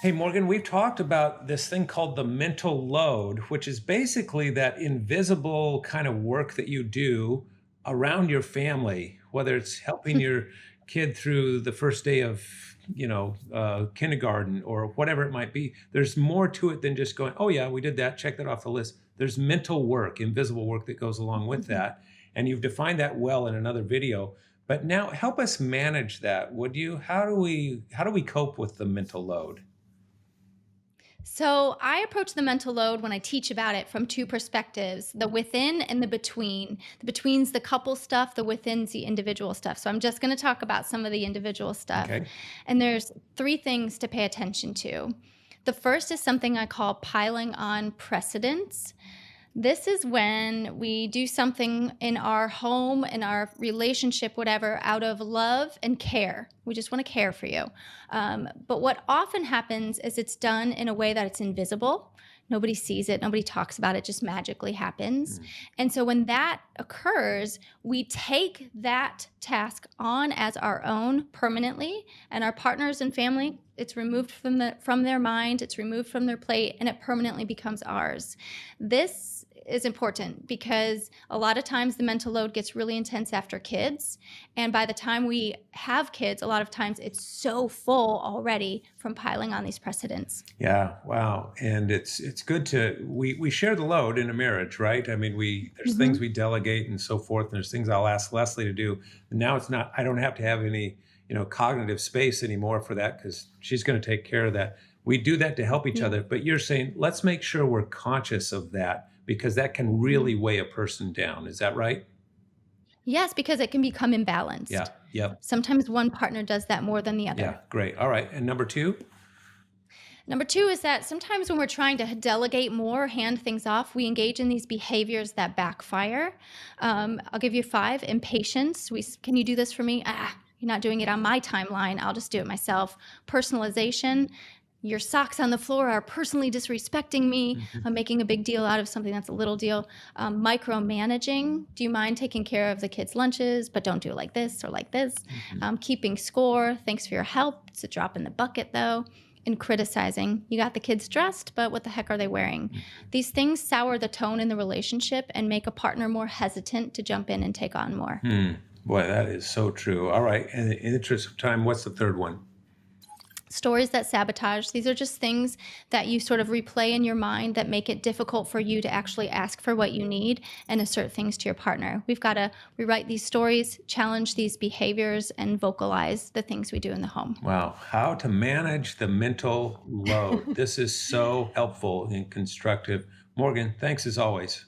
Hey, Morgan, we've talked about this thing called the mental load, which is basically that invisible kind of work that you do around your family, whether it's helping your kid through the first day of, kindergarten or whatever it might be. There's more to it than just going, oh, yeah, we did that, check that off the list. There's mental work, invisible work that goes along with Mhm. that. And you've defined that well in another video. But now help us manage that, would you? How do we cope with the mental load? So I approach the mental load when I teach about it from two perspectives, the within and the between. The between's the couple stuff, the within's the individual stuff. So I'm just going to talk about some of the individual stuff. Okay. And there's three things to pay attention to. The first is something I call piling on precedents. This is when we do something in our home, in our relationship, whatever, out of love and care. We just want to care for you. But what often happens is it's done in a way that it's invisible. Nobody sees it, nobody talks about it, just magically happens. Mm. And so when that occurs, we take that task on as our own permanently, and our partners and family, it's removed from their mind, it's removed from their plate, and it permanently becomes ours. This is important because a lot of times the mental load gets really intense after kids. And by the time we have kids, a lot of times it's so full already from piling on these precedents. Yeah, wow. And it's good to we share the load in a marriage, right? I mean, we there's things Mhm. we delegate and so forth, and there's things I'll ask Leslie to do. And now it's not I don't have to have any, cognitive space anymore for that because she's going to take care of that. We do that to help each Yeah. other, but you're saying let's make sure we're conscious of that because that can Mhm. really weigh a person down. Is that right? Yes, because it can become imbalanced. Yeah. Yep. Sometimes one partner does that more than the other. Yeah, great. All right. And number 2? Number two is that sometimes when we're trying to delegate more, hand things off, we engage in these behaviors that backfire. I'll give you five. Impatience. Can you do this for me? You're not doing it on my timeline. I'll just do it myself. Personalization. Your socks on the floor are personally disrespecting me. Mhm. I'm making a big deal out of something that's a little deal. Micromanaging. Do you mind taking care of the kids' lunches, but don't do it like this or like this? Mhm. Keeping score. Thanks for your help. It's a drop in the bucket, though. And criticizing. You got the kids dressed, but what the heck are they wearing? Mhm. These things sour the tone in the relationship and make a partner more hesitant to jump in and take on more. Hmm. Boy, that is so true. All right. And in the interest of time, what's the third one? Stories that sabotage. These are just things that you sort of replay in your mind that make it difficult for you to actually ask for what you need and assert things to your partner. We've got to rewrite these stories, challenge these behaviors, and vocalize the things we do in the home. Wow. How to manage the mental load. This is so helpful and constructive. Morgan, thanks as always.